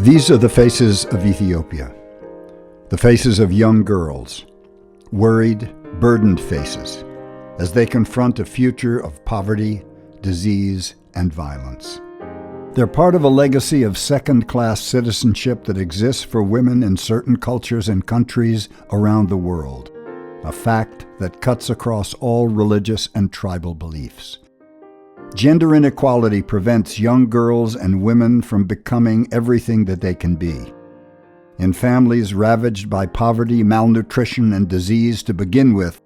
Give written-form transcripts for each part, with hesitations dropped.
These are the faces of Ethiopia, the faces of young girls, worried, burdened faces, as they confront a future of poverty, disease, and violence. They're part of a legacy of second-class citizenship that exists for women in certain cultures and countries around the world, a fact that cuts across all religious and tribal beliefs. Gender inequality prevents young girls and women from becoming everything that they can be. In families ravaged by poverty, malnutrition, and disease to begin with,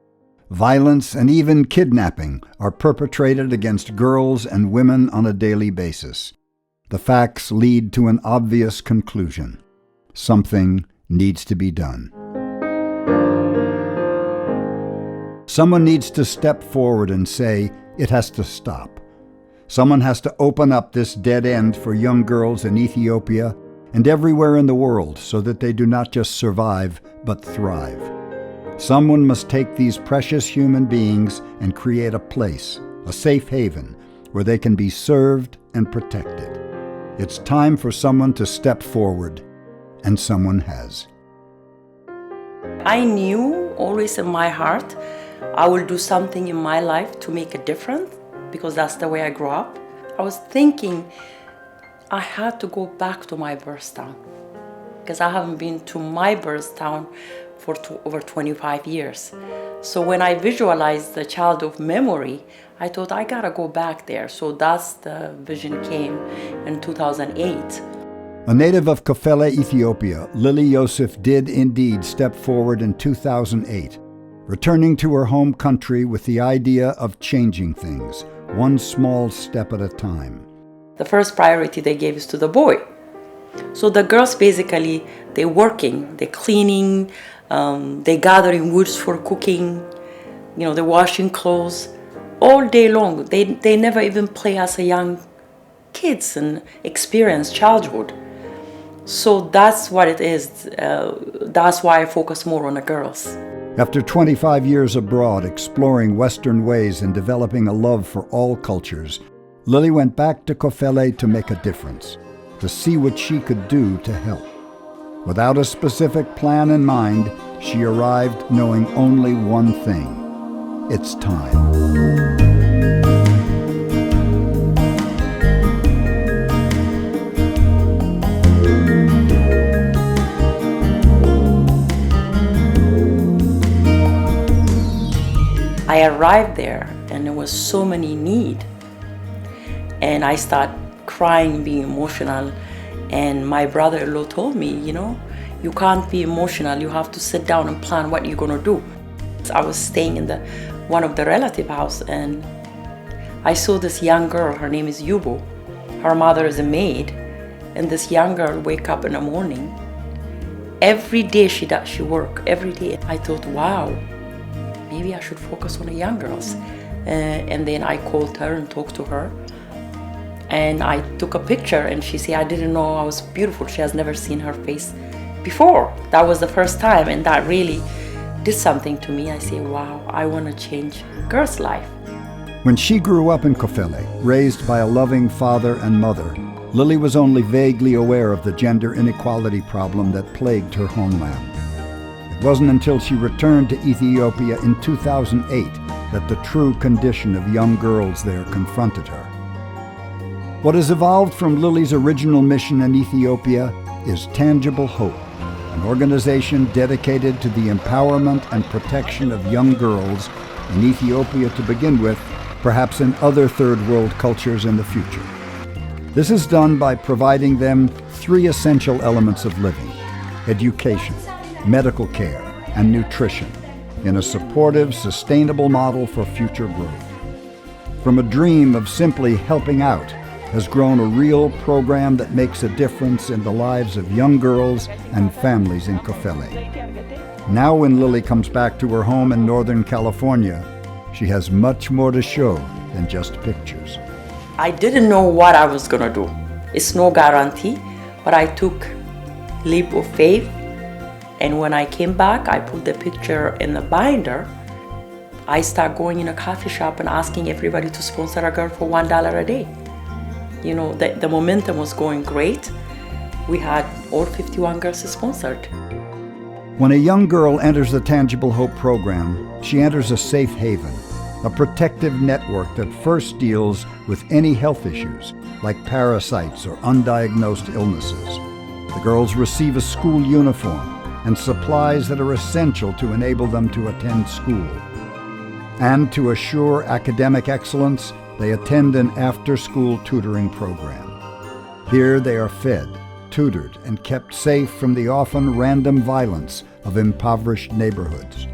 violence and even kidnapping are perpetrated against girls and women on a daily basis. The facts lead to an obvious conclusion. Something needs to be done. Someone needs to step forward and say, it has to stop. Someone has to open up this dead end for young girls in Ethiopia and everywhere in the world so that they do not just survive, but thrive. Someone must take these precious human beings and create a place, a safe haven, where they can be served and protected. It's time for someone to step forward, and someone has. I knew always in my heart I will do something in my life to make a difference because that's the way I grew up. I was thinking I had to go back to my birth town because I haven't been to my birth town for over 25 years. So when I visualized the child of memory, I thought I gotta go back there. So that's the vision came in 2008. A native of Kofele, Ethiopia, Lily Yosef did indeed step forward in 2008, returning to her home country with the idea of changing things, one small step at a time. The first priority they gave is to the boy. So the girls basically, they're working, they're cleaning, they're gathering woods for cooking, they're washing clothes all day long. They never even play as a young kids and experience childhood. So that's what it is. That's why I focus more on the girls. After 25 years abroad exploring Western ways and developing a love for all cultures, Lily went back to Kofele to make a difference, to see what she could do to help. Without a specific plan in mind, she arrived knowing only one thing: it's time. I arrived there and there was so many need. And I started crying, being emotional. And my brother-in-law told me, you can't be emotional. You have to sit down and plan what you're gonna do. I was staying in one of the relative house and I saw this young girl, her name is Yubo. Her mother is a maid. And this young girl wake up in the morning. Every day she work, every day. I thought, wow, maybe I should focus on the young girls. And then I called her and talked to her. And I took a picture and she said, I didn't know I was beautiful. She has never seen her face before. That was the first time and that really did something to me. I said, wow, I want to change a girl's life. When she grew up in Kofele, raised by a loving father and mother, Lily was only vaguely aware of the gender inequality problem that plagued her homeland. It wasn't until she returned to Ethiopia in 2008 that the true condition of young girls there confronted her. What has evolved from Lily's original mission in Ethiopia is Tangible Hope, an organization dedicated to the empowerment and protection of young girls in Ethiopia to begin with, perhaps in other third world cultures in the future. This is done by providing them three essential elements of living: education, medical care, and nutrition, in a supportive, sustainable model for future growth. From a dream of simply helping out has grown a real program that makes a difference in the lives of young girls and families in Kofele. Now when Lily comes back to her home in Northern California, she has much more to show than just pictures. I didn't know what I was gonna do. It's no guarantee, but I took leap of faith. And when I came back, I put the picture in the binder. I start going in a coffee shop and asking everybody to sponsor a girl for $1 a day. The momentum was going great. we had all 51 girls sponsored. When a young girl enters the Tangible Hope program, she enters a safe haven, a protective network that first deals with any health issues, like parasites or undiagnosed illnesses. The girls receive a school uniform and supplies that are essential to enable them to attend school. And to assure academic excellence, they attend an after-school tutoring program. Here they are fed, tutored, and kept safe from the often random violence of impoverished neighborhoods.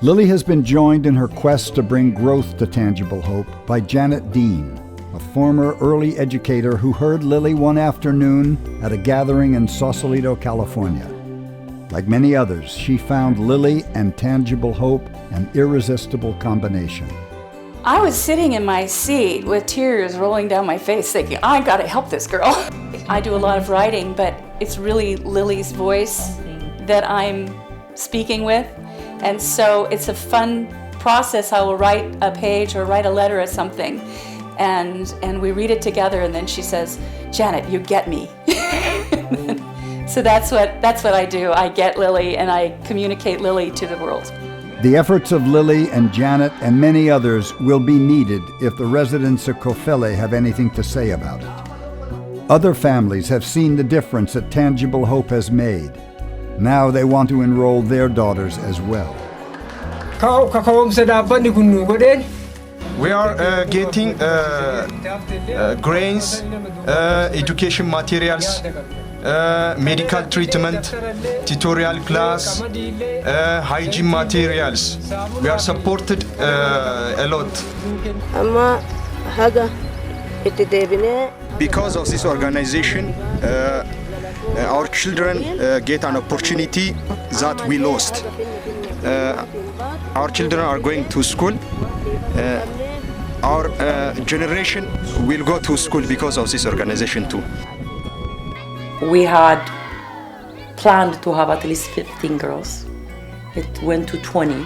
Lily has been joined in her quest to bring growth to Tangible Hope by Janet Dean, a former early educator who heard Lily one afternoon at a gathering in Sausalito, California. Like many others, she found Lily and Tangible Hope an irresistible combination. I was sitting in my seat with tears rolling down my face thinking, I gotta help this girl. I do a lot of writing, but it's really Lily's voice that I'm speaking with. And so it's a fun process. I will write a page or write a letter or something, and we read it together, and then she says, Janet, you get me. So that's what I do. I get Lily and I communicate Lily to the world. The efforts of Lily and Janet and many others will be needed if the residents of Kofele have anything to say about it. Other families have seen the difference that Tangible Hope has made. Now they want to enroll their daughters as well. We are getting grains, education materials, medical treatment, tutorial class, hygiene materials. We are supported a lot. Because of this organization, our children get an opportunity that we lost. Our children are going to school. Our generation will go to school because of this organization too. We had planned to have at least 15 girls. It went to 20,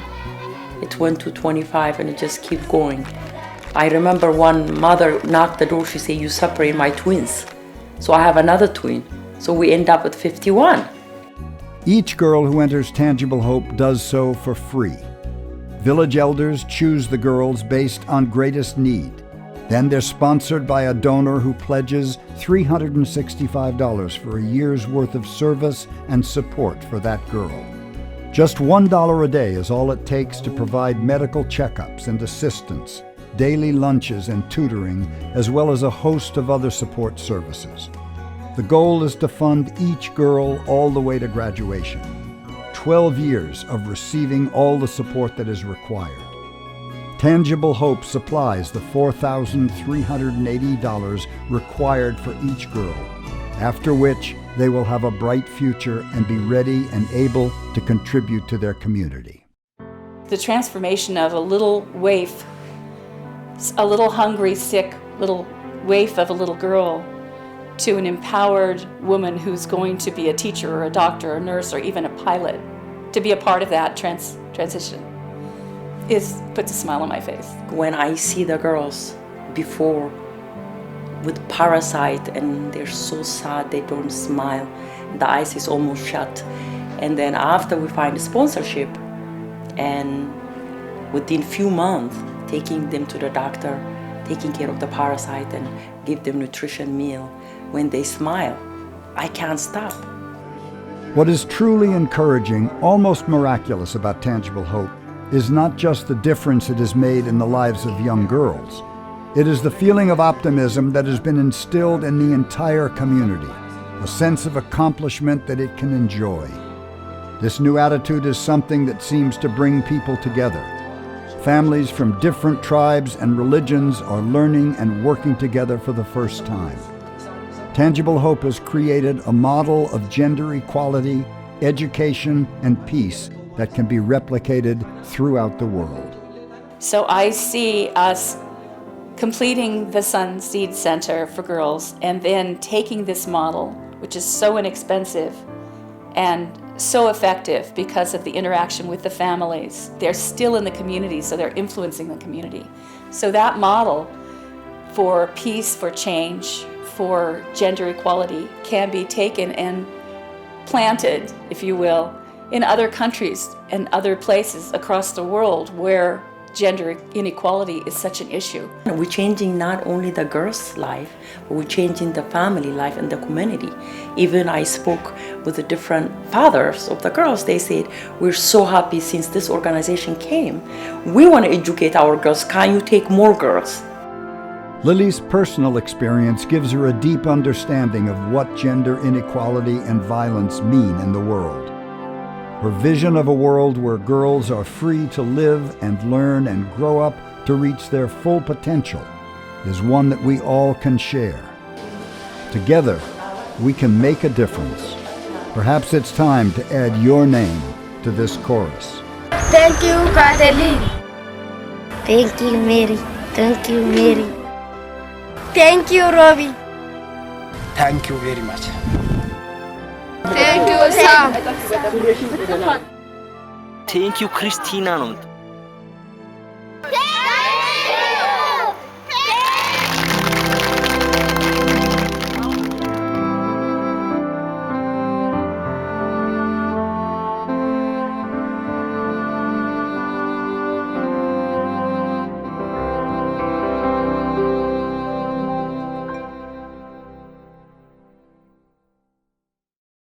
it went to 25, and it just kept going. I remember one mother knocked the door, she said, you separate my twins. So I have another twin. So we end up with 51. Each girl who enters Tangible Hope does so for free. Village elders choose the girls based on greatest need. Then they're sponsored by a donor who pledges $365 for a year's worth of service and support for that girl. Just $1 a day is all it takes to provide medical checkups and assistance, daily lunches and tutoring, as well as a host of other support services. The goal is to fund each girl all the way to graduation. 12 years of receiving all the support that is required. Tangible Hope supplies the $4,380 required for each girl, after which they will have a bright future and be ready and able to contribute to their community. The transformation of a little waif, a little hungry, sick little waif of a little girl, to an empowered woman who's going to be a teacher or a doctor or a nurse or even a pilot, to be a part of that transition puts a smile on my face. When I see the girls before with parasite and they're so sad, they don't smile, the eyes is almost shut. And then after we find a sponsorship, and within few months, taking them to the doctor, taking care of the parasite and give them nutrition meal, when they smile, I can't stop. What is truly encouraging, almost miraculous about Tangible Hope is not just the difference it has made in the lives of young girls. It is the feeling of optimism that has been instilled in the entire community, a sense of accomplishment that it can enjoy. This new attitude is something that seems to bring people together. Families from different tribes and religions are learning and working together for the first time. Tangible Hope has created a model of gender equality, education, and peace that can be replicated throughout the world. So I see us completing the Sun Seed Center for girls and then taking this model, which is so inexpensive and so effective because of the interaction with the families. They're still in the community, so they're influencing the community. So that model for peace, for change, for gender equality can be taken and planted, if you will, in other countries and other places across the world where gender inequality is such an issue. We're changing not only the girls' life, but we're changing the family life and the community. Even I spoke with the different fathers of the girls. They said, we're so happy since this organization came. We want to educate our girls. Can you take more girls? Lily's personal experience gives her a deep understanding of what gender inequality and violence mean in the world. Her vision of a world where girls are free to live and learn and grow up to reach their full potential is one that we all can share. Together, we can make a difference. Perhaps it's time to add your name to this chorus. Thank you, Kathleen. Thank you, Mary. Thank you, Mary. Thank you, Robbie. Thank you very much. Thank you, Sam. Thank you, Christina.